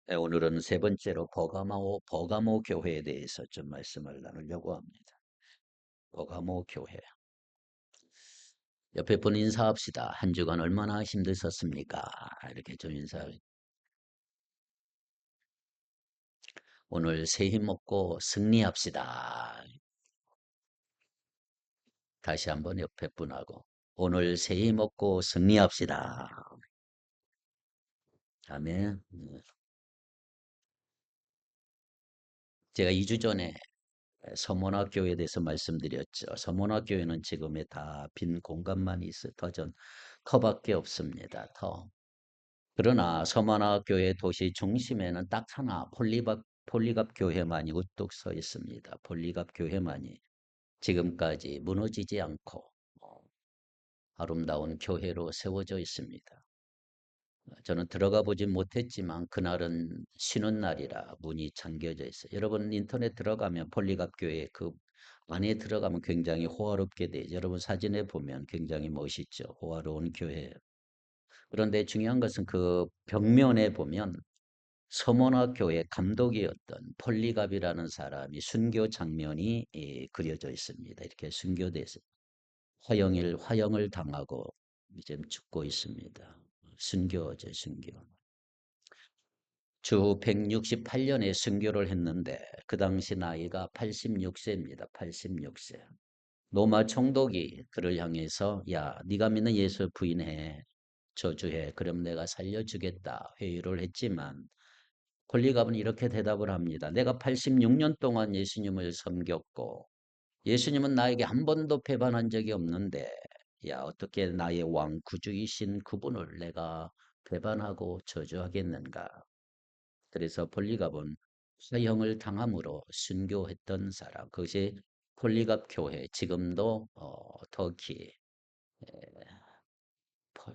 네, 오늘은 세 번째로 버가모 교회에 대해서 좀 말씀을 나누려고 합니다. 버가모 교회. 옆에 분 인사합시다. 한 주간 얼마나 힘드셨습니까? 이렇게 좀 인사. 오늘 새 힘 먹고 승리합시다. 다시 한번 옆에 분하고 오늘 새 힘 먹고 승리합시다. 아멘. 제가 2주 전에 서문화교회에 대해서 말씀드렸죠. 서문화교회는 지금에 다 빈 공간만 있어 더전 터밖에 없습니다. 터. 그러나 서문화교회 도시 중심에는 딱 하나 폴리갑 교회만이 우뚝 서 있습니다. 폴리갑 교회만이 지금까지 무너지지 않고 어, 아름다운 교회로 세워져 있습니다. 저는 들어가 보진 못했지만 그날은 쉬는 날이라 문이 잠겨져 있어요. 여러분 인터넷 들어가면 폴리갑 교회 그 안에 들어가면 굉장히 호화롭게 되죠. 여러분 사진에 보면 굉장히 멋있죠. 호화로운 교회예요. 그런데 중요한 것은 그 벽면에 보면 서문화 교회 감독이었던 폴리갑이라는 사람이 순교 장면이 그려져 있습니다. 이렇게 순교돼서 화형을 당하고 이제 죽고 있습니다. 순교죠, 순교. 주 168년에 순교를 했는데 그 당시 나이가 86세입니다. 86세. 로마 총독이 그를 향해서 야, 네가 믿는 예수 부인해. 저주해. 그럼 내가 살려주겠다. 회유를 했지만 폴리갑은 이렇게 대답을 합니다. 내가 86년 동안 예수님을 섬겼고 예수님은 나에게 한 번도 배반한 적이 없는데 야, 어떻게 나의 왕 구주이신 그분을 내가 배반하고 저주하겠는가. 그래서 폴리갑은 사형을 당함으로 순교했던 사람. 그것이 폴리갑 교회. 지금도 터키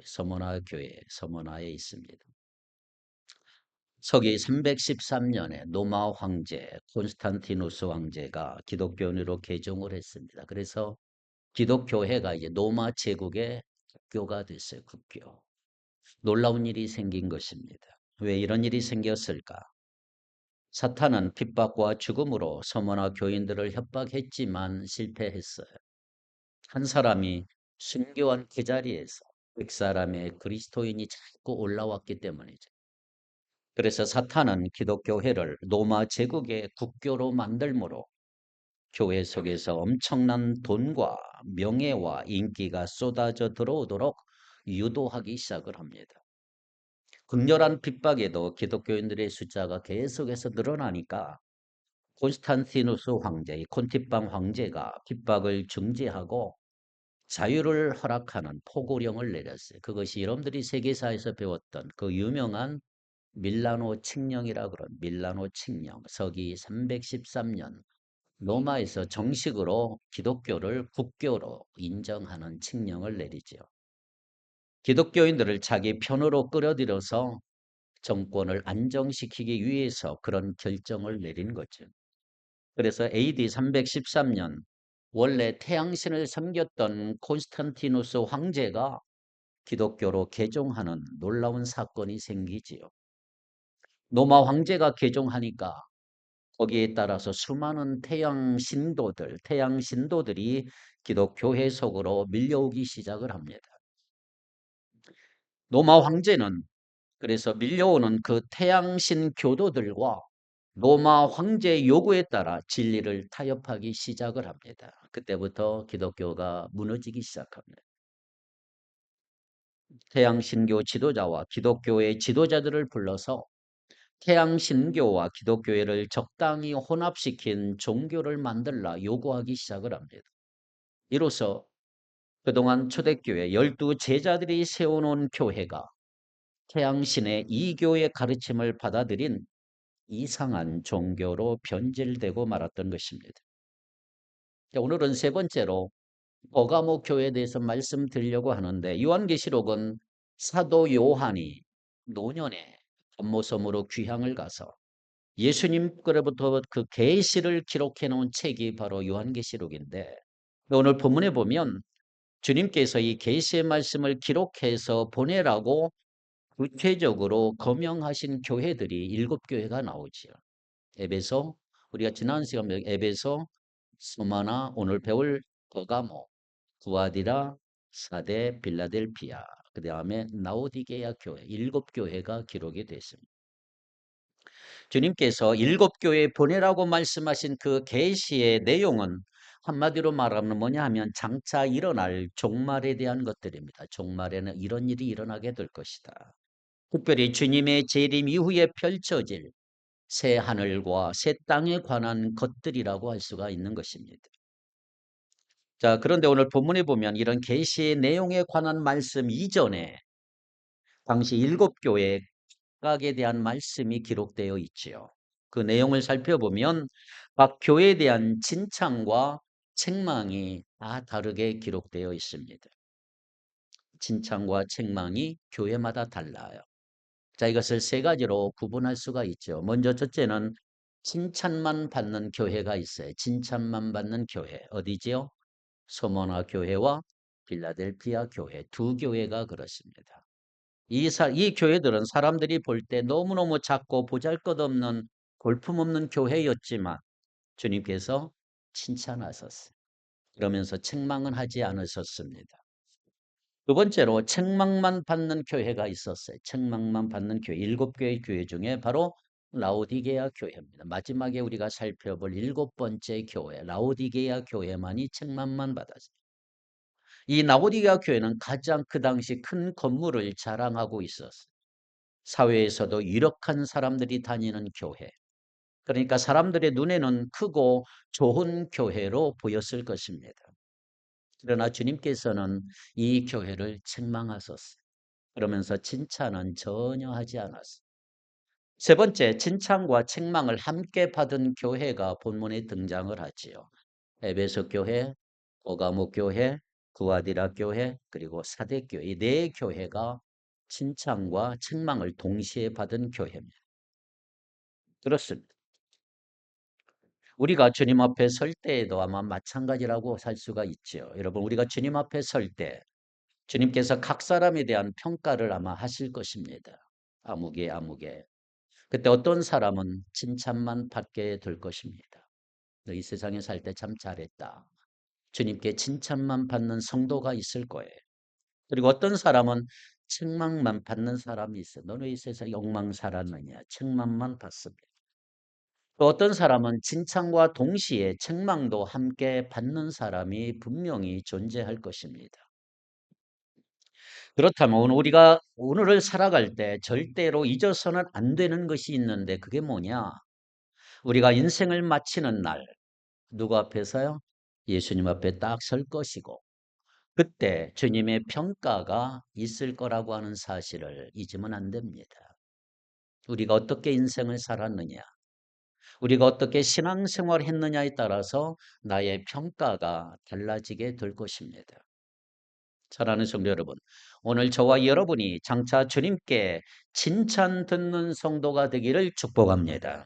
서머나 교회 서머나에 있습니다. 서기 313년에 로마 황제 콘스탄티누스 황제가 기독교인으로 개종을 했습니다. 그래서 기독교회가 이제 로마 제국의 국교가 됐어요. 국교. 놀라운 일이 생긴 것입니다. 왜 이런 일이 생겼을까? 사탄은 핍박과 죽음으로 서머나 교인들을 협박했지만 실패했어요. 한 사람이 순교한 그 자리에서 100사람의 그리스도인이 자꾸 올라왔기 때문이죠. 그래서 사탄은 기독교회를 로마 제국의 국교로 만들므로 교회 속에서 엄청난 돈과 명예와 인기가 쏟아져 들어오도록 유도하기 시작을 합니다. 극렬한 핍박에도 기독교인들의 숫자가 계속해서 늘어나니까 콘스탄티누스 황제, 이 콘티빵 황제가 핍박을 중지하고 자유를 허락하는 포고령을 내렸어요. 그것이 여러분들이 세계사에서 배웠던 그 유명한 밀라노 칙령이라 그런 밀라노 칙령. 서기 313년 로마에서 정식으로 기독교를 국교로 인정하는 칙령을 내리죠. 기독교인들을 자기 편으로 끌어들여서 정권을 안정시키기 위해서 그런 결정을 내린 거죠. 그래서 AD 313년 원래 태양신을 섬겼던 콘스탄티누스 황제가 기독교로 개종하는 놀라운 사건이 생기지요. 로마 황제가 개종하니까 거기에 따라서 수많은 태양 신도들이 기독교회 속으로 밀려오기 시작을 합니다. 로마 황제는 그래서 밀려오는 그 태양신 교도들과 로마 황제의 요구에 따라 진리를 타협하기 시작을 합니다. 그때부터 기독교가 무너지기 시작합니다. 태양신교 지도자와 기독교의 지도자들을 불러서 태양신교와 기독교회를 적당히 혼합시킨 종교를 만들라 요구하기 시작을 합니다. 이로써 그동안 초대교회 12제자들이 세워놓은 교회가 태양신의 이교의 가르침을 받아들인 이상한 종교로 변질되고 말았던 것입니다. 오늘은 세 번째로 버가모 교회에 대해서 말씀드리려고 하는데 요한계시록은 사도 요한이 노년에 감모섬으로 귀향을 가서 예수님께로부터 그 계시를 기록해 놓은 책이 바로 요한계시록인데 오늘 본문에 보면 주님께서 이 계시의 말씀을 기록해서 보내라고 구체적으로 거명하신 교회들이 7교회가 나오지요. 에베소, 우리가 지난 시간에 에베소, 스마나, 오늘 배울 버가모, 구아디라, 사대, 빌라델피아, 그 다음에 라오디게아 교회, 7교회가 기록이 됐습니다. 주님께서 7교회에 보내라고 말씀하신 그 계시의 내용은 한마디로 말하면 뭐냐 하면 장차 일어날 종말에 대한 것들입니다. 종말에는 이런 일이 일어나게 될 것이다. 특별히 주님의 재림 이후에 펼쳐질 새 하늘과 새 땅에 관한 것들이라고 할 수가 있는 것입니다. 자, 그런데 오늘 본문에 보면 이런 계시의 내용에 관한 말씀 이전에 당시 7교회 각각에 대한 말씀이 기록되어 있지요. 그 내용을 살펴보면 각 교회에 대한 칭찬과 책망이 다 다르게 기록되어 있습니다. 칭찬과 책망이 교회마다 달라요. 자, 이것을 세 가지로 구분할 수가 있죠. 먼저 첫째는 칭찬만 받는 교회가 있어요. 칭찬만 받는 교회. 어디지요? 소모나 교회와 필라델피아 교회. 두 교회가 그렇습니다. 이 교회들은 사람들이 볼 때 너무너무 작고 보잘것없는 볼품없는 교회였지만 주님께서 칭찬하셨어요. 그러면서 책망은 하지 않으셨습니다. 두 번째로 책망만 받는 교회가 있었어요. 책망만 받는 교회, 7개의 교회 중에 바로 라오디게아 교회입니다. 마지막에 우리가 살펴볼 7번째 교회, 라오디게아 교회만이 책망만 받았어요. 이 라오디게아 교회는 가장 그 당시 큰 건물을 자랑하고 있었어요. 사회에서도 유력한 사람들이 다니는 교회. 그러니까 사람들의 눈에는 크고 좋은 교회로 보였을 것입니다. 그러나 주님께서는 이 교회를 책망하셨어요. 그러면서 칭찬은 전혀 하지 않았어요. 세 번째, 칭찬과 책망을 함께 받은 교회가 본문에 등장을 하지요. 에베소 교회, 오가모 교회, 구아디라 교회, 그리고 사대 교회, 이 네 교회가 칭찬과 책망을 동시에 받은 교회입니다. 그렇습니다. 우리가 주님 앞에 설 때에도 아마 마찬가지라고 살 수가 있죠. 여러분, 우리가 주님 앞에 설 때 주님께서 각 사람에 대한 평가를 아마 하실 것입니다. 아무개 아무개. 그때 어떤 사람은 칭찬만 받게 될 것입니다. 너 이 세상에 살 때 참 잘했다. 주님께 칭찬만 받는 성도가 있을 거예요. 그리고 어떤 사람은 책망만 받는 사람이 있어요. 너는 이 세상에 엉망 살았느냐. 책망만 받습니다. 또 어떤 사람은 칭찬과 동시에 책망도 함께 받는 사람이 분명히 존재할 것입니다. 그렇다면 우리가 오늘을 살아갈 때 절대로 잊어서는 안 되는 것이 있는데 그게 뭐냐? 우리가 인생을 마치는 날 누구 앞에서요? 예수님 앞에 딱 설 것이고 그때 주님의 평가가 있을 거라고 하는 사실을 잊으면 안 됩니다. 우리가 어떻게 인생을 살았느냐? 우리가 어떻게 신앙생활을 했느냐에 따라서 나의 평가가 달라지게 될 것입니다. 사랑하는 성도 여러분, 오늘 저와 여러분이 장차 주님께 칭찬 듣는 성도가 되기를 축복합니다.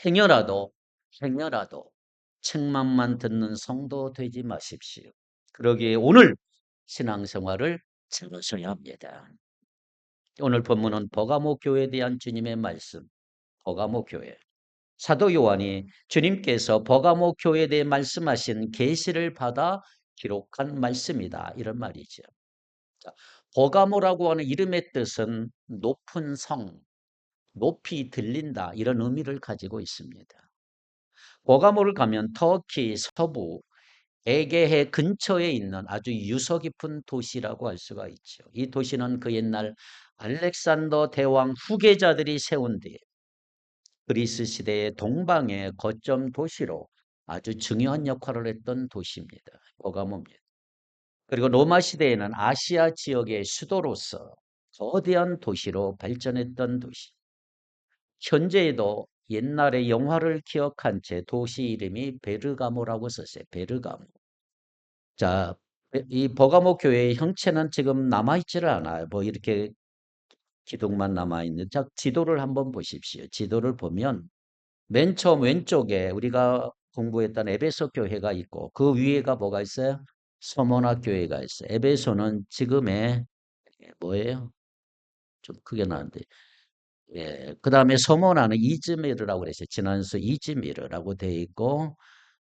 행여라도 책망만 듣는 성도 되지 마십시오. 그러기에 오늘 신앙생활을 잘하셔야 합니다. 오늘 본문은 버가모 교회에 대한 주님의 말씀, 버가모 교회. 사도 요한이 주님께서 버가모 교회에 대해 말씀하신 계시를 받아 기록한 말씀이다. 이런 말이죠. 자, 버가모라고 하는 이름의 뜻은 높은 성, 높이 들린다. 이런 의미를 가지고 있습니다. 버가모를 가면 터키 서부 에게해 근처에 있는 아주 유서 깊은 도시라고 할 수가 있죠. 이 도시는 그 옛날 알렉산더 대왕 후계자들이 세운 뒤 그리스 시대의 동방의 거점 도시로 아주 중요한 역할을 했던 도시입니다. 버가모입니다. 그리고 로마 시대에는 아시아 지역의 수도로서 거대한 도시로 발전했던 도시. 현재에도 옛날의 영화를 기억한 채 도시 이름이 베르가모라고 썼어요. 베르가모. 자, 이 버가모 교회의 형체는 지금 남아있지를 않아요. 뭐 이렇게 기둥만 남아있는. 자, 지도를 한번 보십시오. 지도를 보면 맨 처음 왼쪽에 우리가 공부했던 에베소 교회가 있고 그 위에가 뭐가 있어요? 서머나 교회가 있어요. 에베소는 지금의 뭐예요? 좀 크게 나왔는데. 예. 그다음에 서머나는 이즈미르라고 그랬어요. 지난수 이즈미르라고 돼 있고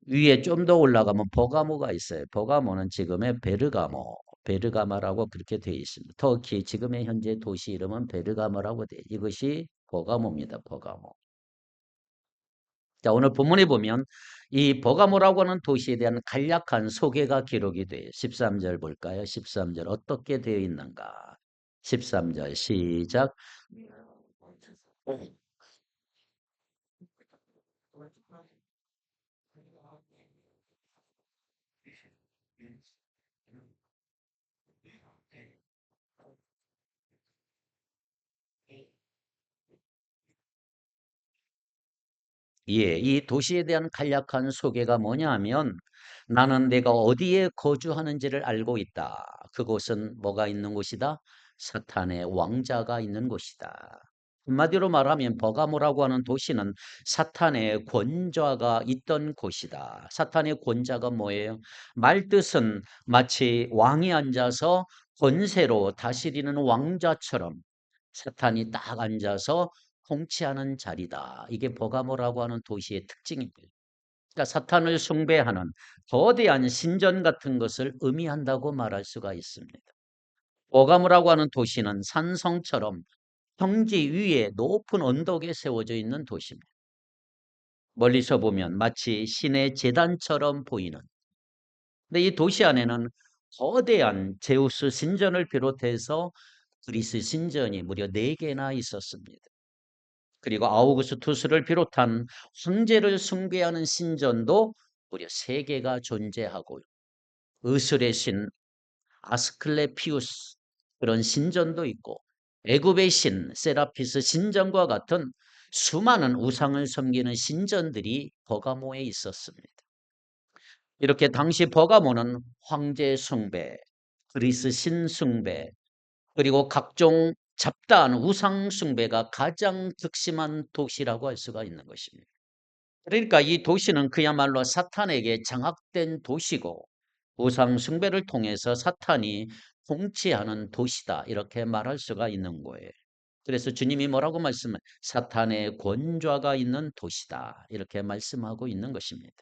위에 좀 더 올라가면 버가모가 있어요. 버가모는 지금의 베르가모, 베르가마라고 그렇게 되어 있습니다. 터키 지금의 현재 도시 이름은 베르가모라고 돼. 이것이 버가모입니다. 버가모. 자, 오늘 본문에 보면 이 버가모라고 하는 도시에 대한 간략한 소개가 기록이 돼요. 13절 볼까요? 13절 어떻게 되어 있는가? 13절 시작. 예, 이 도시에 대한 간략한 소개가 뭐냐 하면 나는 내가 어디에 거주하는지를 알고 있다. 그곳은 뭐가 있는 곳이다? 사탄의 왕자가 있는 곳이다. 한마디로 말하면 버가모라고 하는 도시는 사탄의 권좌가 있던 곳이다. 사탄의 권좌가 뭐예요? 말뜻은 마치 왕이 앉아서 권세로 다스리는 왕자처럼 사탄이 딱 앉아서 통치하는 자리다. 이게 버가모라고 하는 도시의 특징입니다. 그러니까 사탄을 숭배하는 거대한 신전 같은 것을 의미한다고 말할 수가 있습니다. 버가모라고 하는 도시는 산성처럼 평지 위에 높은 언덕에 세워져 있는 도시입니다. 멀리서 보면 마치 신의 제단처럼 보이는. 근데 이 도시 안에는 거대한 제우스 신전을 비롯해서 그리스 신전이 무려 4개나 있었습니다. 그리고 아우구스투스를 비롯한 황제를 숭배하는 신전도 무려 3개가 존재하고 의술의 신 아스클레피우스 그런 신전도 있고 애굽의 신 세라피스 신전과 같은 수많은 우상을 섬기는 신전들이 버가모에 있었습니다. 이렇게 당시 버가모는 황제 숭배, 그리스 신 숭배, 그리고 각종 잡다한 우상 숭배가 가장 극심한 도시라고 할 수가 있는 것입니다. 그러니까 이 도시는 그야말로 사탄에게 장악된 도시고 우상 숭배를 통해서 사탄이 통치하는 도시다 이렇게 말할 수가 있는 거예요. 그래서 주님이 뭐라고 말씀을 사탄의 권좌가 있는 도시다 이렇게 말씀하고 있는 것입니다.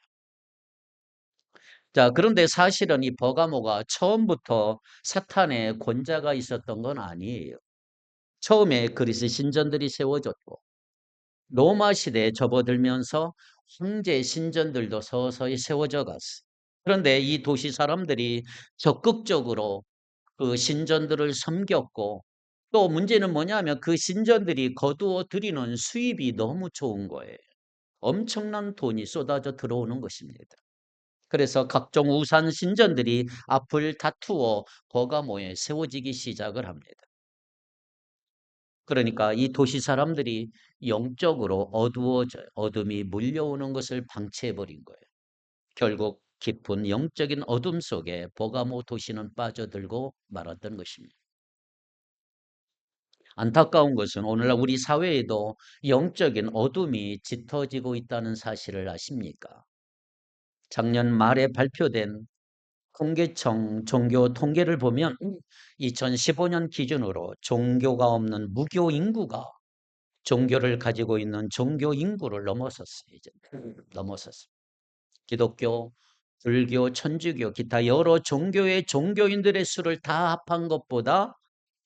자, 그런데 사실은 이 버가모가 처음부터 사탄의 권좌가 있었던 건 아니에요. 처음에 그리스 신전들이 세워졌고 로마 시대에 접어들면서 황제 신전들도 서서히 세워져 갔어요. 그런데 이 도시 사람들이 적극적으로 그 신전들을 섬겼고 또 문제는 뭐냐면 그 신전들이 거두어 들이는 수입이 너무 좋은 거예요. 엄청난 돈이 쏟아져 들어오는 것입니다. 그래서 각종 우산 신전들이 앞을 다투어 버가모에 세워지기 시작을 합니다. 그러니까 이 도시 사람들이 영적으로 어두워져요. 어둠이 몰려오는 것을 방치해버린 거예요. 결국 깊은 영적인 어둠 속에 버가모 도시는 빠져들고 말았던 것입니다. 안타까운 것은 오늘날 우리 사회에도 영적인 어둠이 짙어지고 있다는 사실을 아십니까? 작년 말에 발표된 통계청 종교 통계를 보면 2015년 기준으로 종교가 없는 무교 인구가 종교를 가지고 있는 종교 인구를 넘어섰어요. 이제 넘어섰어요. 기독교, 불교, 천주교, 기타 여러 종교의 종교인들의 수를 다 합한 것보다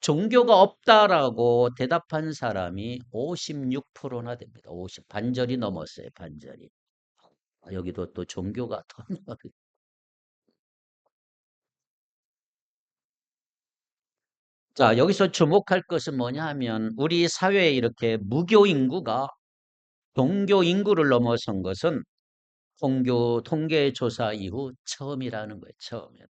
종교가 없다라고 대답한 사람이 56%나 됩니다. 50, 반절이 넘었어요. 반절이. 여기도 또 종교가 더 자, 여기서 주목할 것은 뭐냐 하면 우리 사회에 이렇게 무교 인구가 종교 인구를 넘어선 것은 통교 통계 조사 이후 처음이라는 거예요. 처음이었다.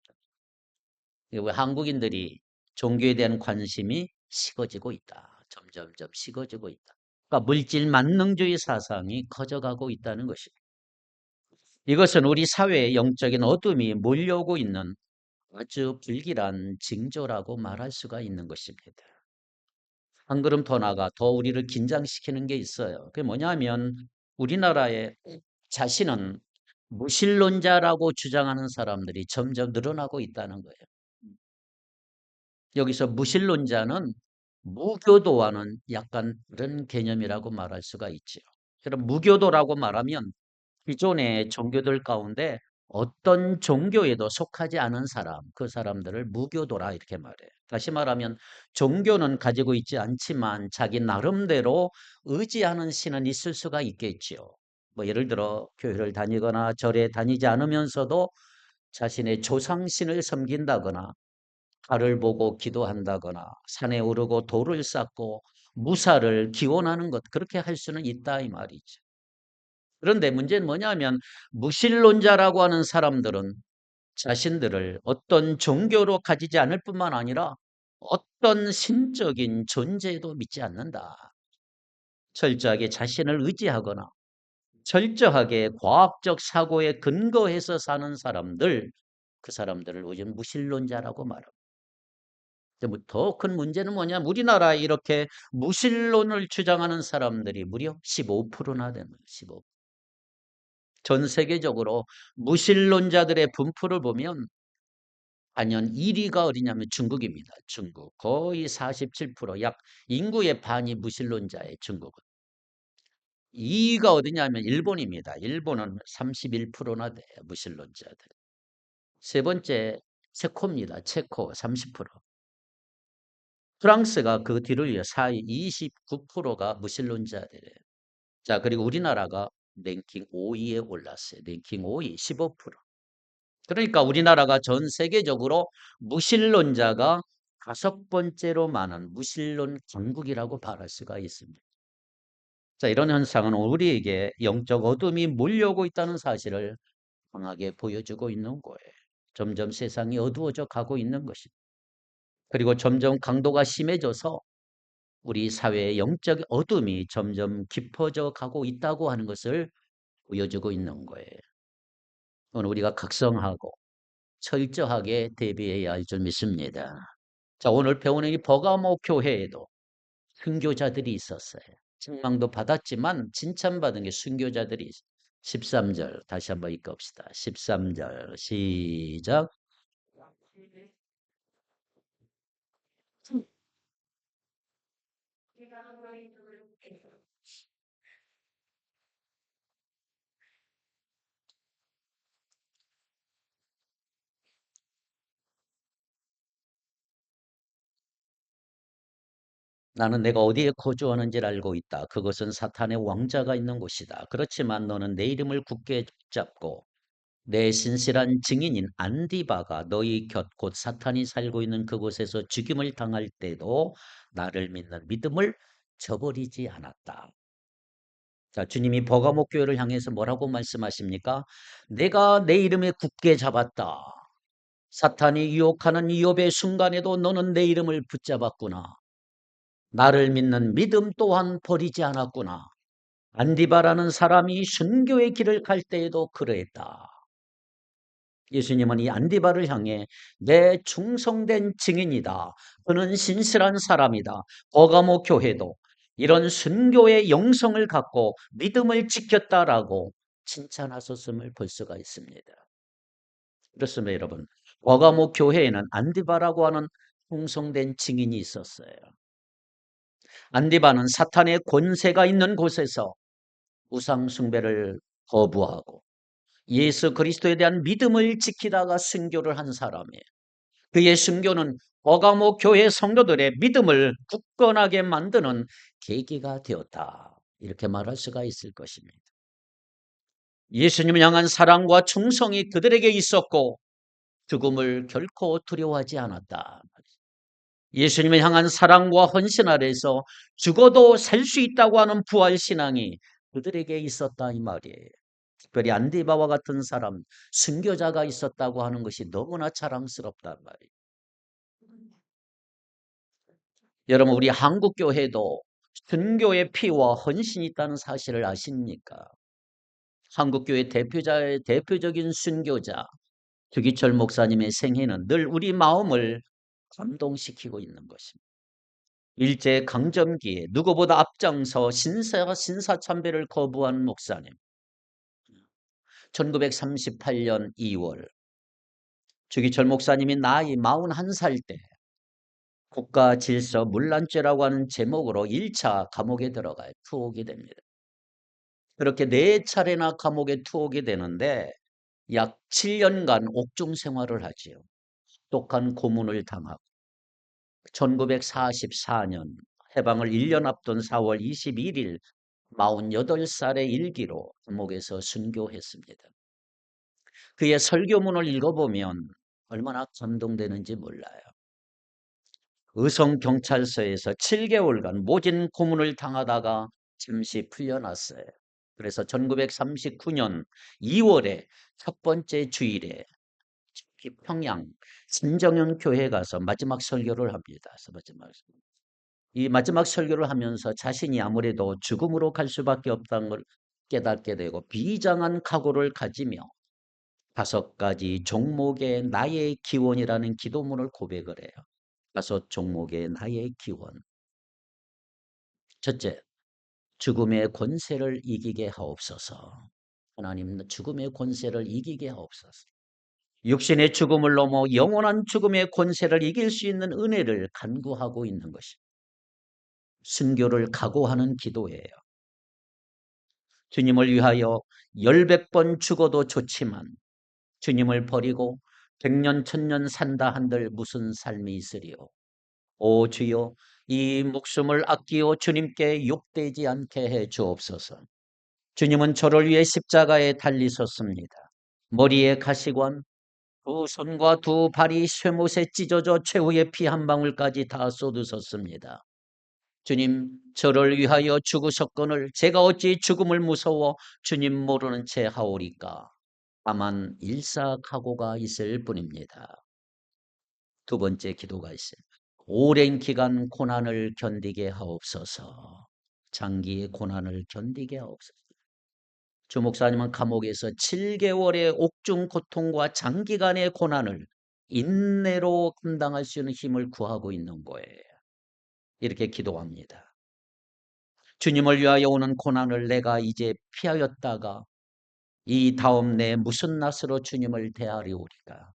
왜 한국인들이 종교에 대한 관심이 식어지고 있다. 점점점 식어지고 있다. 그러니까 물질 만능주의 사상이 커져가고 있다는 것입니다. 이것은 우리 사회의 영적인 어둠이 몰려오고 있는 아주 불길한 징조라고 말할 수가 있는 것입니다. 한 걸음 더 나가 더 우리를 긴장시키는 게 있어요. 그게 뭐냐면 우리나라의 자신은 무신론자라고 주장하는 사람들이 점점 늘어나고 있다는 거예요. 여기서 무신론자는 무교도와는 약간 다른 개념이라고 말할 수가 있지요. 그럼 무교도라고 말하면 기존의 종교들 가운데 어떤 종교에도 속하지 않은 사람, 그 사람들을 무교도라 이렇게 말해요. 다시 말하면 종교는 가지고 있지 않지만 자기 나름대로 의지하는 신은 있을 수가 있겠지요. 뭐 예를 들어 교회를 다니거나 절에 다니지 않으면서도 자신의 조상신을 섬긴다거나 달을 보고 기도한다거나 산에 오르고 돌을 쌓고 무사를 기원하는 것, 그렇게 할 수는 있다 이 말이죠. 그런데 문제는 뭐냐면 무신론자라고 하는 사람들은 자신들을 어떤 종교로 가지지 않을 뿐만 아니라 어떤 신적인 존재도 믿지 않는다. 철저하게 자신을 의지하거나 철저하게 과학적 사고에 근거해서 사는 사람들, 그 사람들을 요즘 무신론자라고 말합니다. 더 큰 문제는 뭐냐면 우리나라에 이렇게 무신론을 주장하는 사람들이 무려 15%나 됩니다. 15%. 전 세계적으로 무신론자들의 분포를 보면 단연 1위가 어디냐면 중국입니다. 중국. 거의 47%, 약 인구의 반이 무신론자예요. 중국은. 2위가 어디냐면 일본입니다. 일본은 31%나 돼요. 무신론자들. 세 번째 체코입니다. 체코 30%. 프랑스가 그 뒤를 이어 4위 29%가 무신론자들이에요. 자, 그리고 우리나라가 랭킹 5위에 올랐어요. 랭킹 5위 15%. 그러니까 우리나라가 전 세계적으로 무신론자가 5번째로 많은 무신론 강국이라고 말할 수가 있습니다. 자, 이런 현상은 우리에게 영적 어둠이 몰려오고 있다는 사실을 강하게 보여주고 있는 거예요. 점점 세상이 어두워져 가고 있는 것입니다. 그리고 점점 강도가 심해져서 우리 사회의 영적 어둠이 점점 깊어져 가고 있다고 하는 것을 보여주고 있는 거예요. 오늘 우리가 각성하고 철저하게 대비해야 할 줄 믿습니다. 자, 오늘 배우는 이 버가모 교회에도 순교자들이 있었어요. 책망도 받았지만 칭찬받은 게 순교자들이 13절 다시 한번 읽읍시다. 13절 시작. 나는 내가 어디에 거주하는지를 알고 있다. 그것은 사탄의 왕자가 있는 곳이다. 그렇지만 너는 내 이름을 굳게 붙잡고 내 신실한 증인인 안디바가 너희 곁 곧 사탄이 살고 있는 그곳에서 죽임을 당할 때도 나를 믿는 믿음을 저버리지 않았다. 자, 주님이 버가목 교회를 향해서 뭐라고 말씀하십니까? 내가 내 이름에 굳게 잡았다. 사탄이 유혹하는 위협의 순간에도 너는 내 이름을 붙잡았구나. 나를 믿는 믿음 또한 버리지 않았구나. 안디바라는 사람이 순교의 길을 갈 때에도 그러했다. 예수님은 이 안디바를 향해 내 충성된 증인이다. 그는 신실한 사람이다. 버가모 교회도 이런 순교의 영성을 갖고 믿음을 지켰다라고 칭찬하셨음을 볼 수가 있습니다. 그렇습니다, 여러분. 버가모 교회에는 안디바라고 하는 충성된 증인이 있었어요. 안디바는 사탄의 권세가 있는 곳에서 우상 숭배를 거부하고 예수 그리스도에 대한 믿음을 지키다가 순교를 한 사람이에요. 그의 순교는 버가모 교회 성도들의 믿음을 굳건하게 만드는 계기가 되었다. 이렇게 말할 수가 있을 것입니다. 예수님을 향한 사랑과 충성이 그들에게 있었고 죽음을 결코 두려워하지 않았다. 예수님을 향한 사랑과 헌신 아래서 죽어도 살 수 있다고 하는 부활 신앙이 그들에게 있었다 이 말이에요. 특별히 안디바와 같은 사람, 순교자가 있었다고 하는 것이 너무나 자랑스럽단 말이에요. 여러분, 우리 한국 교회도 순교의 피와 헌신이 있다는 사실을 아십니까? 한국 교회 대표적인 순교자 주기철 목사님의 생애는 늘 우리 마음을 감동시키고 있는 것입니다. 일제 강점기에 누구보다 앞장서 신사참배를 거부한 목사님. 1938년 2월 주기철 목사님이 나이 41살 때 국가 질서 문란죄라고 하는 제목으로 1차 감옥에 들어가요. 투옥이 됩니다. 그렇게 4차례나 감옥에 투옥이 되는데 약 7년간 옥중 생활을 하지요. 똑똑한 고문을 당하고 1944년 해방을 1년 앞둔 4월 21일 48살의 일기로 감옥에서 순교했습니다. 그의 설교문을 읽어보면 얼마나 감동되는지 몰라요. 의성경찰서에서 7개월간 모진 고문을 당하다가 잠시 풀려났어요. 그래서 1939년 2월에 첫 번째 주일에 평양 신정연 교회에 가서 마지막 설교를 합니다. 이 마지막 설교를 하면서 자신이 아무래도 죽음으로 갈 수밖에 없다는 걸 깨닫게 되고 비장한 각오를 가지며 5가지 종목의 나의 기원이라는 기도문을 고백을 해요. 5종목의 나의 기원. 첫째, 죽음의 권세를 이기게 하옵소서. 하나님, 죽음의 권세를 이기게 하옵소서. 육신의 죽음을 넘어 영원한 죽음의 권세를 이길 수 있는 은혜를 간구하고 있는 것이 순교를 각오하는 기도예요. 주님을 위하여 10번 죽어도 좋지만 주님을 버리고 100년 1000년 산다 한들 무슨 삶이 있으리요. 오 주여, 이 목숨을 아끼어 주님께 욕되지 않게 해 주옵소서. 주님은 저를 위해 십자가에 달리셨습니다. 머리에 가시관, 두 손과 두 발이 쇠못에 찢어져 최후의 피 한 방울까지 다 쏟으셨습니다. 주님, 저를 위하여 죽으셨거늘 제가 어찌 죽음을 무서워 주님 모르는 채 하오리까. 다만 일사각오가 있을 뿐입니다. 두 번째 기도가 있습니다. 오랜 기간 고난을 견디게 하옵소서. 장기의 고난을 견디게 하옵소서. 주 목사님은 감옥에서 7개월의 옥중 고통과 장기간의 고난을 인내로 감당할 수 있는 힘을 구하고 있는 거예요. 이렇게 기도합니다. 주님을 위하여 오는 고난을 내가 이제 피하였다가 이 다음 내 무슨 낯으로 주님을 대하리오리까.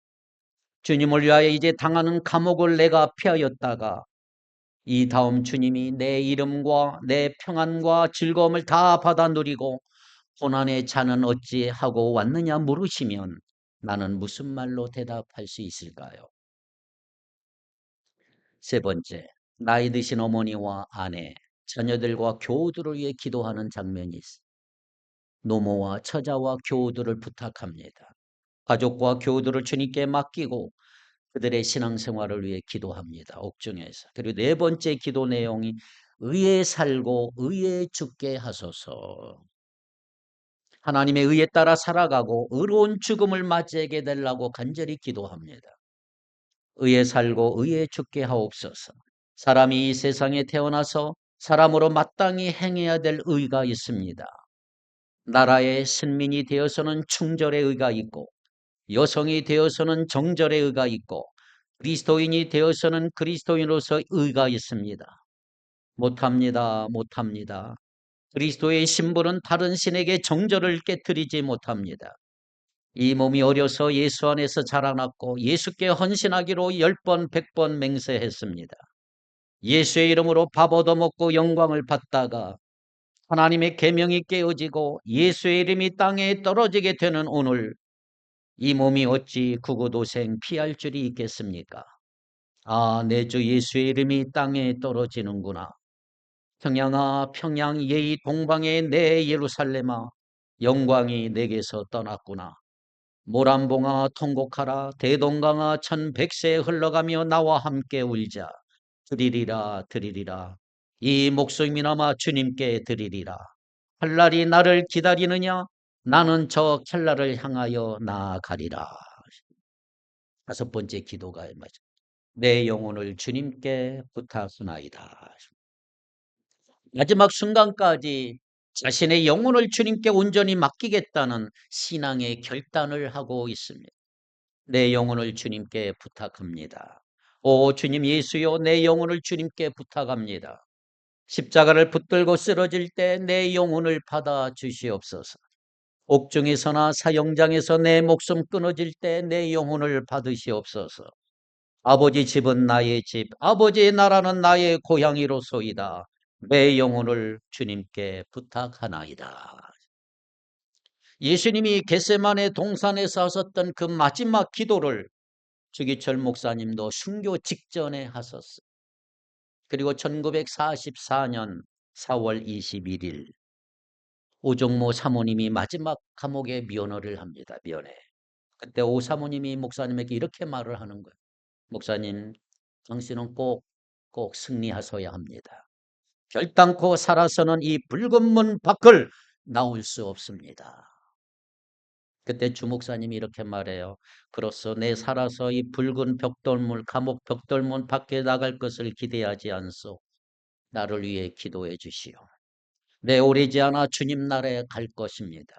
주님을 위하여 이제 당하는 감옥을 내가 피하였다가 이 다음 주님이 내 이름과 내 평안과 즐거움을 다 받아 누리고 고난의 잔은 어찌 하고 왔느냐 물으시면 나는 무슨 말로 대답할 수 있을까요? 세 번째, 나이 드신 어머니와 아내, 자녀들과 교우들을 위해 기도하는 장면이 있습니다. 노모와 처자와 교우들을 부탁합니다. 가족과 교우들을 주님께 맡기고 그들의 신앙생활을 위해 기도합니다. 옥중에서. 그리고 네 번째 기도 내용이 의에 살고 의에 죽게 하소서. 하나님의 의에 따라 살아가고 의로운 죽음을 맞이하게 되려고 간절히 기도합니다. 의에 살고 의에 죽게 하옵소서. 사람이 이 세상에 태어나서 사람으로 마땅히 행해야 될 의가 있습니다. 나라의 신민이 되어서는 충절의 의가 있고 여성이 되어서는 정절의 의가 있고 그리스도인이 되어서는 그리스도인으로서 의가 있습니다. 못합니다. 못합니다. 그리스도의 신분은 다른 신에게 정절을 깨뜨리지 못합니다. 이 몸이 어려서 예수 안에서 자라났고 예수께 헌신하기로 10번 100번 맹세했습니다. 예수의 이름으로 밥 얻어먹고 영광을 받다가 하나님의 계명이 깨어지고 예수의 이름이 땅에 떨어지게 되는 오늘 이 몸이 어찌 구고도생 피할 줄이 있겠습니까? 아, 내 주 예수의 이름이 땅에 떨어지는구나. 평양아, 평양 예의 동방의 내 예루살렘아, 영광이 내게서 떠났구나. 모란봉아 통곡하라. 대동강아 천백세 흘러가며 나와 함께 울자. 드리리라 드리리라. 이 목숨이나마 주님께 드리리라. 칼날이 나를 기다리느냐? 나는 저 칼날을 향하여 나아가리라. 5번째 기도가 맞아. 내 영혼을 주님께 부탁하나이다. 마지막 순간까지 자신의 영혼을 주님께 온전히 맡기겠다는 신앙의 결단을 하고 있습니다. 내 영혼을 주님께 부탁합니다. 오 주님 예수여, 내 영혼을 주님께 부탁합니다. 십자가를 붙들고 쓰러질 때 내 영혼을 받아 주시옵소서. 옥중에서나 사형장에서 내 목숨 끊어질 때 내 영혼을 받으시옵소서. 아버지 집은 나의 집, 아버지의 나라는 나의 고향이로소이다. 내 영혼을 주님께 부탁하나이다. 예수님이 겟세마네 동산에서 하셨던 그 마지막 기도를 주기철 목사님도 순교 직전에 하셨어요. 그리고 1944년 4월 21일 오종모 사모님이 마지막 감옥에 면허를 합니다. 면회. 그때 오 사모님이 목사님에게 이렇게 말을 하는 거예요. 목사님, 당신은 꼭 승리하셔야 합니다. 결단코 살아서는 이 붉은 문 밖을 나올 수 없습니다. 그때 주 목사님이 이렇게 말해요. 그로써 내 살아서 이 붉은 벽돌문, 감옥 벽돌문 밖에 나갈 것을 기대하지 않소. 나를 위해 기도해 주시오. 내 오래지 않아 주님 나라에 갈 것입니다.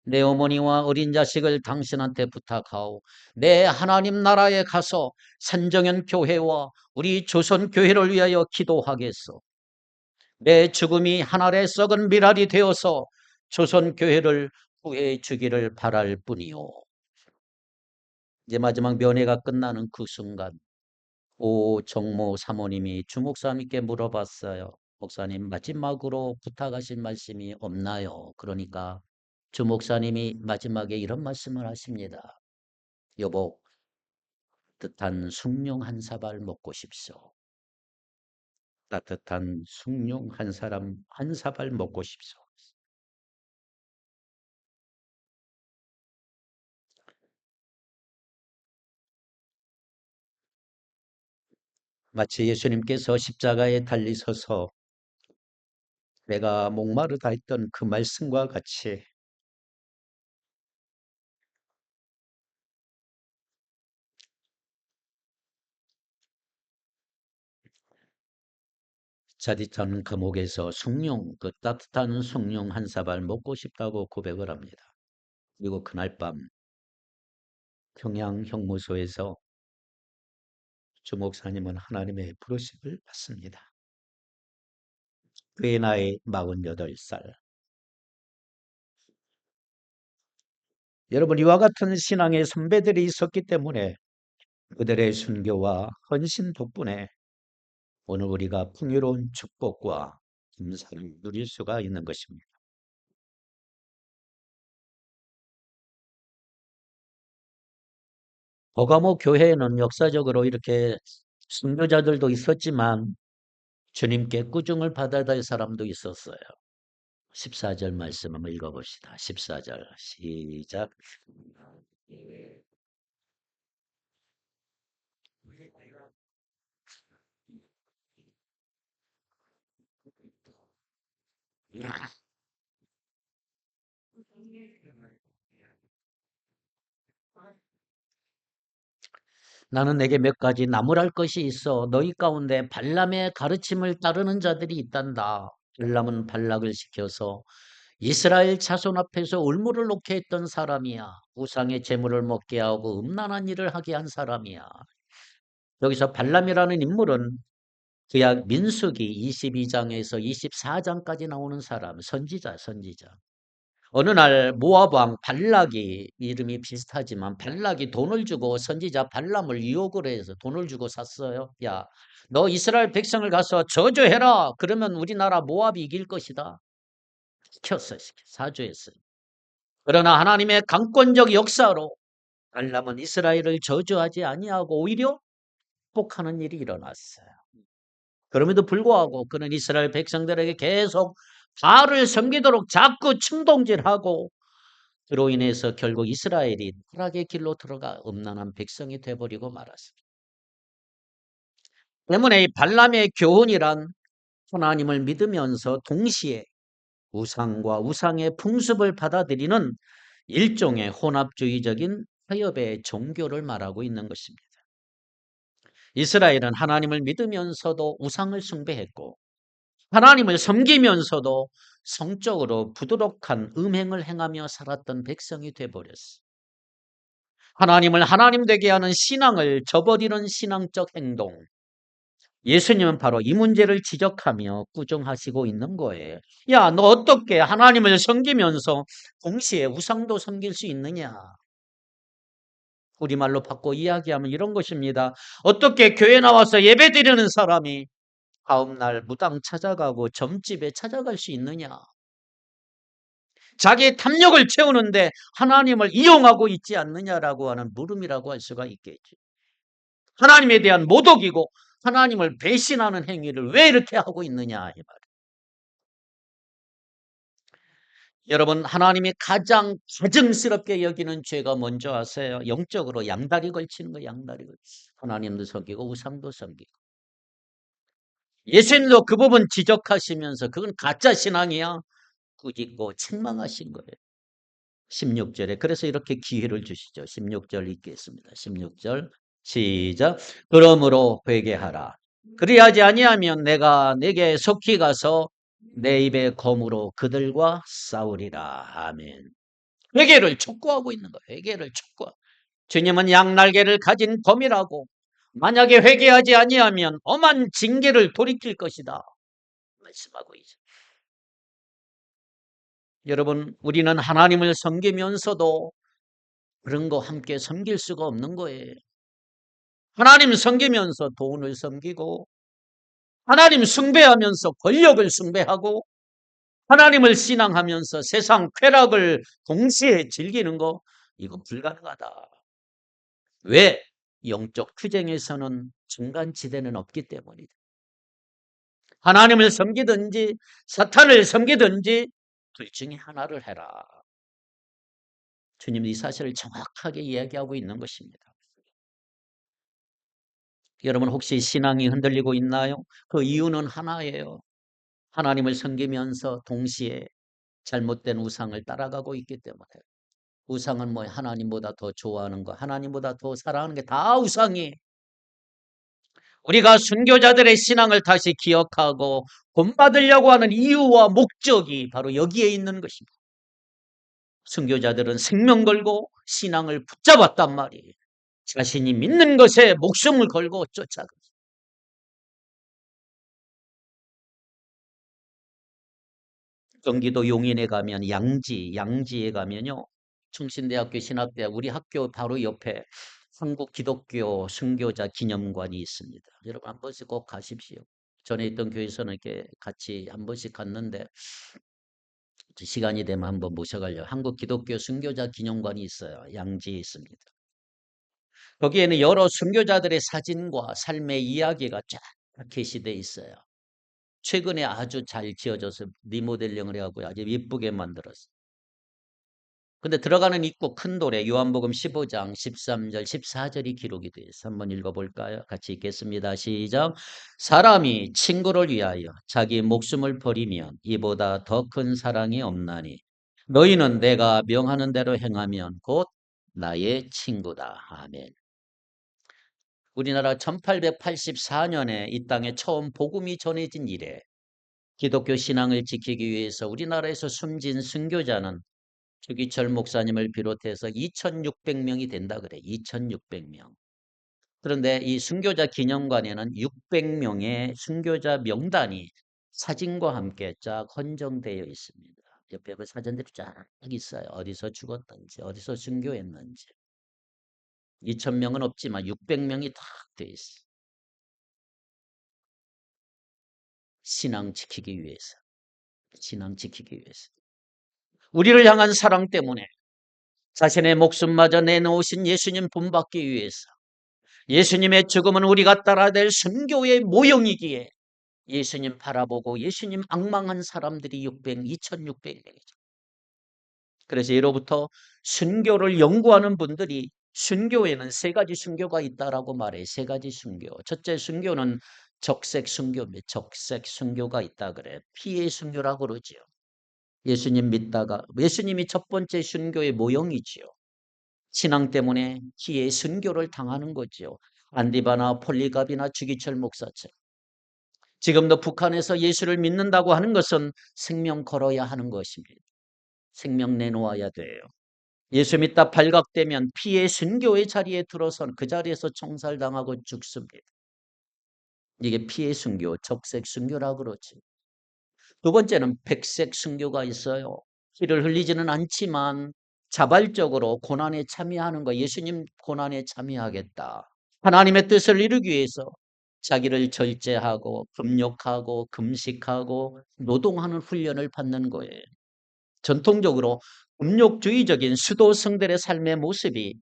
내 어머니와 어린 자식을 당신한테 부탁하오. 내 하나님 나라에 가서 산정현 교회와 우리 조선 교회를 위하여 기도하겠소. 내 죽음이 하늘에 썩은 미랄이 되어서 조선 교회를 구해 주기를 바랄 뿐이오. 이제 마지막 면회가 끝나는 그 순간 오 정모 사모님이 주 목사님께 물어봤어요. 목사님 마지막으로 부탁하신 말씀이 없나요? 그러니까 주 목사님이 마지막에 이런 말씀을 하십니다. 여보, 따뜻한 숭늉 한 사발 먹고 싶소. 따뜻한 숭늉 한 사발 먹고 싶소. 마치 예수님께서 십자가에 달리셔서 내가 목마르다 했던 그 말씀과 같이 짜릿한 감옥에서 그 따뜻한 숭늉 한 사발 먹고 싶다고 고백을 합니다. 그리고 그날 밤 평양 형무소에서 주 목사님은 하나님의 부르심을 받습니다. 그의 나이 48살. 여러분 이와 같은 신앙의 선배들이 있었기 때문에 그들의 순교와 헌신 덕분에 오늘 우리가 풍요로운 축복과 감사를 누릴 수가 있는 것입니다. 버가모 교회에는 역사적으로 이렇게 순교자들도 있었지만 주님께 꾸중을 받아야 될 사람도 있었어요. 14절 말씀 한번 읽어봅시다. 14절 시작. 나는 내게 몇 가지 나무랄 것이 있어. 너희 가운데 발람의 가르침을 따르는 자들이 있단다. 발람은 발락을 시켜서 이스라엘 자손 앞에서 울무를 놓게 했던 사람이야. 우상의 제물을 먹게 하고 음란한 일을 하게 한 사람이야. 여기서 발람이라는 인물은 구약 민수기 22장에서 24장까지 나오는 사람, 선지자. 어느 날 모압 왕 발락이 이름이 비슷하지만 발락이 돈을 주고 선지자 발람을 유혹을 해서 돈을 주고 샀어요. 야, 너 이스라엘 백성을 가서 저주해라. 그러면 우리나라 모압이 이길 것이다. 시켰어요. 사주했어요. 그러나 하나님의 강권적 역사로 발람은 이스라엘을 저주하지 아니하고 오히려 축복하는 일이 일어났어요. 그럼에도 불구하고 그는 이스라엘 백성들에게 계속 바알을 섬기도록 자꾸 충동질하고 그로 인해서 결국 이스라엘이 타락의 길로 들어가 음란한 백성이 되어버리고 말았습니다. 때문에 이 발람의 교훈이란 하나님을 믿으면서 동시에 우상과 우상의 풍습을 받아들이는 일종의 혼합주의적인 타협의 종교를 말하고 있는 것입니다. 이스라엘은 하나님을 믿으면서도 우상을 숭배했고 하나님을 섬기면서도 성적으로 부도덕한 음행을 행하며 살았던 백성이 되어버렸어요. 하나님을 하나님 되게 하는 신앙을 저버리는 신앙적 행동. 예수님은 바로 이 문제를 지적하며 꾸중하시고 있는 거예요. 야, 너 어떻게 하나님을 섬기면서 동시에 우상도 섬길 수 있느냐? 우리말로 바꿔 이야기하면 이런 것입니다. 어떻게 교회 나와서 예배드리는 사람이 다음날 무당 찾아가고 점집에 찾아갈 수 있느냐? 자기의 탐욕을 채우는데 하나님을 이용하고 있지 않느냐라고 하는 물음이라고 할 수가 있겠지. 하나님에 대한 모독이고 하나님을 배신하는 행위를 왜 이렇게 하고 있느냐 이 말이에요. 여러분, 하나님이 가장 가증스럽게 여기는 죄가 뭔지 아세요? 영적으로 양다리 걸치는 거, 양다리 걸치는 거. 하나님도 섬기고 우상도 섬기고. 예수님도 그 부분 지적하시면서 그건 가짜 신앙이야. 꾸짖고 책망하신 거예요. 16절에. 그래서 이렇게 기회를 주시죠. 16절 읽겠습니다. 16절 시작. 그러므로 회개하라. 그리하지 아니하면 내가 내게 속히 가서 내 입의 검으로 그들과 싸우리라. 아멘. 회개를 촉구하고 있는 거예요. 회개를 촉구. 주님은 양날개를 가진 검이라고. 만약에 회개하지 아니하면 엄한 징계를 돌이킬 것이다. 말씀하고 있어요. 여러분, 우리는 하나님을 섬기면서도 그런 거 함께 섬길 수가 없는 거예요. 하나님 섬기면서 돈을 섬기고, 하나님 숭배하면서 권력을 숭배하고, 하나님을 신앙하면서 세상 쾌락을 동시에 즐기는 거, 이거 불가능하다. 왜? 영적 투쟁에서는 중간지대는 없기 때문이다. 하나님을 섬기든지 사탄을 섬기든지 둘 중에 하나를 해라. 주님 이 사실을 정확하게 이야기하고 있는 것입니다. 여러분 혹시 신앙이 흔들리고 있나요? 그 이유는 하나예요. 하나님을 섬기면서 동시에 잘못된 우상을 따라가고 있기 때문에. 우상은 뭐 하나님보다 더 좋아하는 거, 하나님보다 더 사랑하는 게 다 우상이에요. 우리가 순교자들의 신앙을 다시 기억하고 본받으려고 하는 이유와 목적이 바로 여기에 있는 것입니다. 순교자들은 생명 걸고 신앙을 붙잡았단 말이에요. 자신이 믿는 것에 목숨을 걸고 쫓아가. 경기도 용인에 가면 양지에 가면요. 충신대학교 신학대학 우리 학교 바로 옆에 한국 기독교 순교자 기념관이 있습니다. 여러분 한 번씩 꼭 가십시오. 전에 있던 교회에서는 이렇게 같이 한 번씩 갔는데 시간이 되면 한번 모셔가려고. 한국 기독교 순교자 기념관이 있어요. 양지에 있습니다. 거기에는 여러 순교자들의 사진과 삶의 이야기가 쫙 게시되어 있어요. 최근에 아주 잘 지어져서 리모델링을 해갖고 아주 예쁘게 만들었어요. 근데 들어가는 입구 큰 돌에 요한복음 15장 13절 14절이 기록이 되어 있어요. 한번 읽어볼까요? 같이 읽겠습니다. 시작. 사람이 친구를 위하여 자기 목숨을 버리면 이보다 더 큰 사랑이 없나니 너희는 내가 명하는 대로 행하면 곧 나의 친구다. 아멘. 우리나라 1884년에 이 땅에 처음 복음이 전해진 이래 기독교 신앙을 지키기 위해서 우리나라에서 숨진 순교자는 주기철 목사님을 비롯해서 2600명이 된다 그래. 2600명. 그런데 이 순교자 기념관에는 600명의 순교자 명단이 사진과 함께 쫙 헌정되어 있습니다. 옆에 그 사진들이 쫙 있어요. 어디서 죽었는지, 어디서 순교했는지. 2000명은 없지만 600명이 딱 되어 있어요. 신앙 지키기 위해서. 신앙 지키기 위해서. 우리를 향한 사랑 때문에 자신의 목숨마저 내놓으신 예수님 본받기 위해서 예수님의 죽음은 우리가 따라야 될 순교의 모형이기에 예수님 바라보고 예수님 앙망한 사람들이 2600명이죠. 그래서 예로부터 순교를 연구하는 분들이 순교에는 세 가지 순교가 있다라고 말해요. 세 가지 순교. 첫째 순교는 적색 순교입니다. 적색 순교가 있다 그래. 피의 순교라고 그러지요. 예수님 믿다가 예수님이 첫 번째 순교의 모형이지요. 신앙 때문에 피의 순교를 당하는 거지요. 안디바나 폴리갑이나 주기철 목사처럼. 지금도 북한에서 예수를 믿는다고 하는 것은 생명 걸어야 하는 것입니다. 생명 내놓아야 돼요. 예수 믿다 발각되면 피의 순교의 자리에 들어선 그 자리에서 총살당하고 죽습니다. 이게 피의 순교, 적색 순교라고 그러지. 두 번째는 백색 순교가 있어요. 피를 흘리지는 않지만 자발적으로 고난에 참여하는 거. 예수님 고난에 참여하겠다. 하나님의 뜻을 이루기 위해서 자기를 절제하고 금욕하고 금식하고 노동하는 훈련을 받는 거예요. 전통적으로 금욕주의적인 수도 성들의 삶의 모습이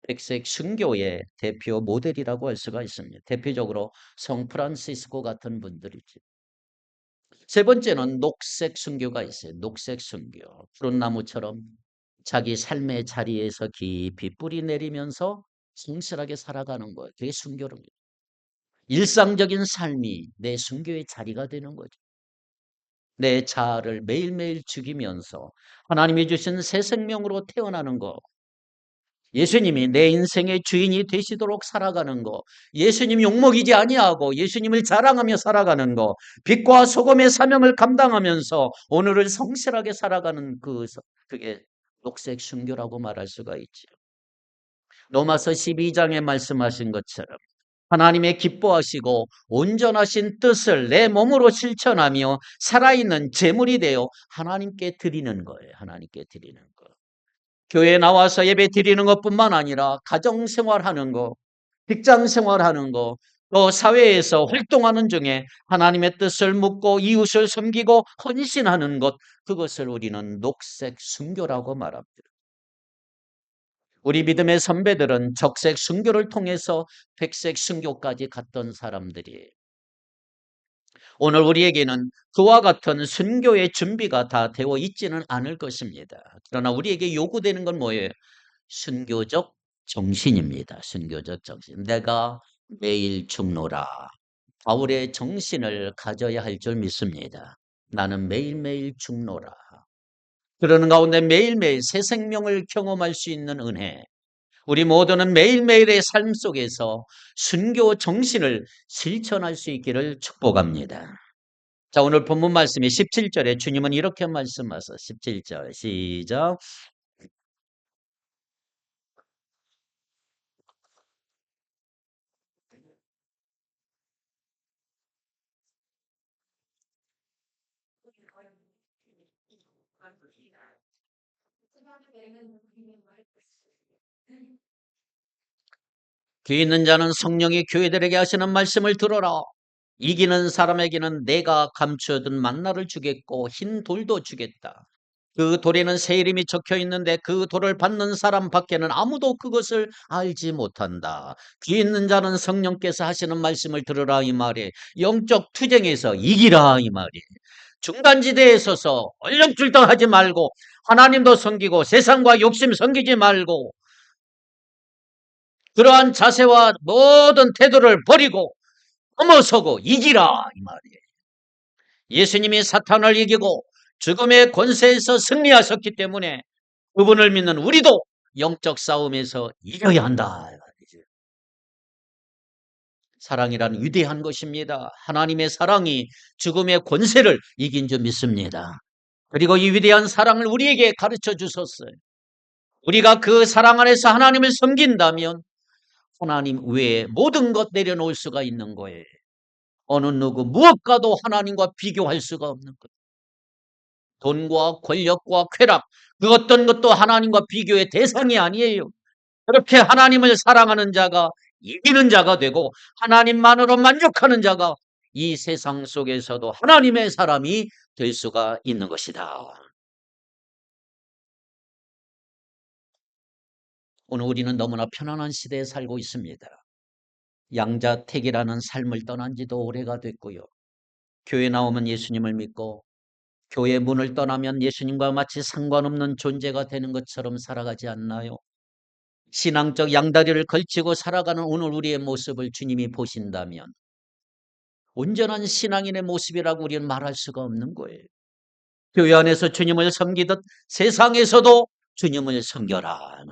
백색 순교의 대표 모델이라고 할 수가 있습니다. 대표적으로 성 프란시스코 같은 분들이죠. 세 번째는 녹색 순교가 있어요. 녹색 순교. 푸른 나무처럼 자기 삶의 자리에서 깊이 뿌리 내리면서 성실하게 살아가는 거예요. 그게 순교입니다. 일상적인 삶이 내 순교의 자리가 되는 거죠. 내 자아를 매일매일 죽이면서 하나님이 주신 새 생명으로 태어나는 거. 예수님이 내 인생의 주인이 되시도록 살아가는 거. 예수님 욕먹이지 아니하고 예수님을 자랑하며 살아가는 거. 빛과 소금의 사명을 감당하면서 오늘을 성실하게 살아가는 그게 녹색 순교라고 말할 수가 있죠. 로마서 12장에 말씀하신 것처럼 하나님의 기뻐하시고 온전하신 뜻을 내 몸으로 실천하며 살아있는 제물이 되어 하나님께 드리는 거예요. 하나님께 드리는 거. 교회에 나와서 예배 드리는 것뿐만 아니라 가정생활하는 거, 직장생활하는 거, 또 사회에서 활동하는 중에 하나님의 뜻을 묻고 이웃을 섬기고 헌신하는 것, 그것을 우리는 녹색 순교라고 말합니다. 우리 믿음의 선배들은 적색 순교를 통해서 백색 순교까지 갔던 사람들이에요. 오늘 우리에게는 그와 같은 순교의 준비가 다 되어 있지는 않을 것입니다. 그러나 우리에게 요구되는 건 뭐예요? 순교적 정신입니다. 순교적 정신. 내가 매일 죽노라. 바울의 정신을 가져야 할 줄 믿습니다. 나는 매일매일 죽노라. 그러는 가운데 매일매일 새 생명을 경험할 수 있는 은혜. 우리 모두는 매일매일의 삶 속에서 순교 정신을 실천할 수 있기를 축복합니다. 자, 오늘 본문 말씀이 17절에 주님은 이렇게 말씀하셔서 17절 시작. 귀 있는 자는 성령이 교회들에게 하시는 말씀을 들어라. 이기는 사람에게는 내가 감추어둔 만나를 주겠고 흰 돌도 주겠다. 그 돌에는 새 이름이 적혀 있는데 그 돌을 받는 사람 밖에는 아무도 그것을 알지 못한다. 귀 있는 자는 성령께서 하시는 말씀을 들으라 이 말이 영적 투쟁에서 이기라 이 말이 중간지대에 서서 얼렁줄덩하지 말고 하나님도 섬기고 세상과 욕심 섬기지 말고 그러한 자세와 모든 태도를 버리고 넘어서고 이기라 이 말이에요. 예수님이 사탄을 이기고 죽음의 권세에서 승리하셨기 때문에 그분을 믿는 우리도 영적 싸움에서 이겨야 한다. 사랑이란 위대한 것입니다. 하나님의 사랑이 죽음의 권세를 이긴 줄 믿습니다. 그리고 이 위대한 사랑을 우리에게 가르쳐 주셨어요. 우리가 그 사랑 안에서 하나님을 섬긴다면 하나님 외에 모든 것 내려놓을 수가 있는 거예요. 어느 누구 무엇과도 하나님과 비교할 수가 없는 거예요. 돈과 권력과 쾌락 그 어떤 것도 하나님과 비교의 대상이 아니에요. 그렇게 하나님을 사랑하는 자가 이기는 자가 되고 하나님만으로 만족하는 자가 이 세상 속에서도 하나님의 사람이 될 수가 있는 것이다. 오늘 우리는 너무나 편안한 시대에 살고 있습니다. 양자택일하는 삶을 떠난 지도 오래가 됐고요. 교회 나오면 예수님을 믿고 교회 문을 떠나면 예수님과 마치 상관없는 존재가 되는 것처럼 살아가지 않나요? 신앙적 양다리를 걸치고 살아가는 오늘 우리의 모습을 주님이 보신다면 온전한 신앙인의 모습이라고 우리는 말할 수가 없는 거예요. 교회 안에서 주님을 섬기듯 세상에서도 주님을 섬겨라.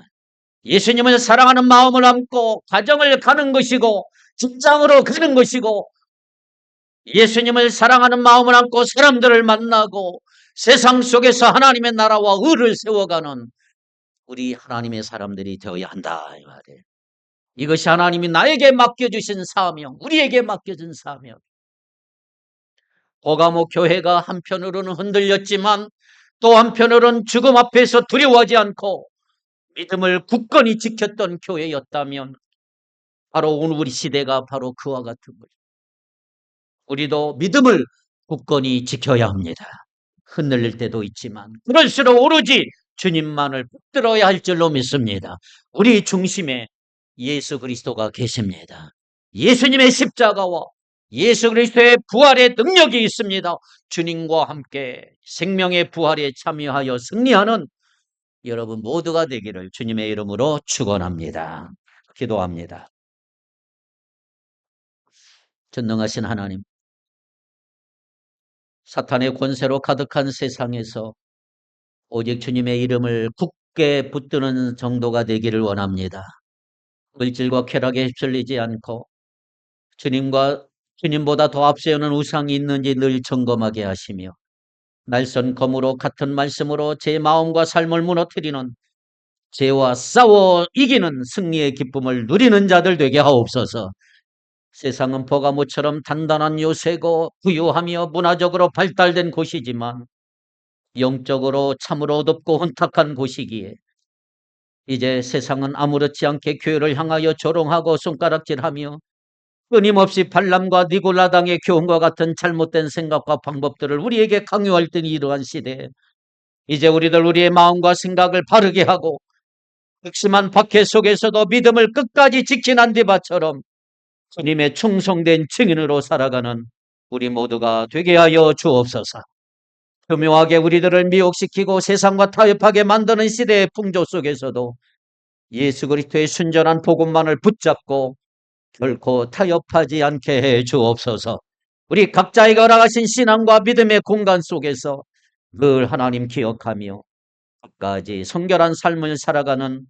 예수님을 사랑하는 마음을 안고 가정을 가는 것이고 직장으로 가는 것이고 예수님을 사랑하는 마음을 안고 사람들을 만나고 세상 속에서 하나님의 나라와 의를 세워가는 우리 하나님의 사람들이 되어야 한다 이 말이에요. 이것이 하나님이 나에게 맡겨주신 사명, 우리에게 맡겨준 사명. 고가모 교회가 한편으로는 흔들렸지만 또 한편으로는 죽음 앞에서 두려워하지 않고 믿음을 굳건히 지켰던 교회였다면 바로 오늘 우리 시대가 바로 그와 같은 거죠. 우리도 믿음을 굳건히 지켜야 합니다. 흔들릴 때도 있지만 그럴수록 오로지 주님만을 붙들어야 할 줄로 믿습니다. 우리 중심에 예수 그리스도가 계십니다. 예수님의 십자가와 예수 그리스도의 부활의 능력이 있습니다. 주님과 함께 생명의 부활에 참여하여 승리하는 여러분 모두가 되기를 주님의 이름으로 축원합니다. 기도합니다. 전능하신 하나님, 사탄의 권세로 가득한 세상에서 오직 주님의 이름을 굳게 붙드는 정도가 되기를 원합니다. 물질과 쾌락에 휩쓸리지 않고 주님보다 더 앞세우는 우상이 있는지 늘 점검하게 하시며 날선 검으로 같은 말씀으로 제 마음과 삶을 무너뜨리는 죄와 싸워 이기는 승리의 기쁨을 누리는 자들 되게 하옵소서. 세상은 버가모처럼 단단한 요새고 부유하며 문화적으로 발달된 곳이지만 영적으로 참으로 어둡고 혼탁한 곳이기에 이제 세상은 아무렇지 않게 교회를 향하여 조롱하고 손가락질하며 끊임없이 발람과 니골라당의 교훈과 같은 잘못된 생각과 방법들을 우리에게 강요할 때는 이러한 시대에 이제 우리들 우리의 마음과 생각을 바르게 하고 극심한 박해 속에서도 믿음을 끝까지 지킨 안디바처럼 주님의 충성된 증인으로 살아가는 우리 모두가 되게 하여 주옵소서. 교묘하게 우리들을 미혹시키고 세상과 타협하게 만드는 시대의 풍조 속에서도 예수 그리스도의 순전한 복음만을 붙잡고 결코 타협하지 않게 해 주옵소서. 우리 각자에게 허락하신 신앙과 믿음의 공간 속에서 늘 하나님 기억하며 끝까지 성결한 삶을 살아가는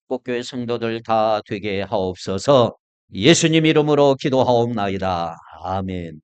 복교회 성도들 다 되게 하옵소서. 예수님 이름으로 기도하옵나이다. 아멘.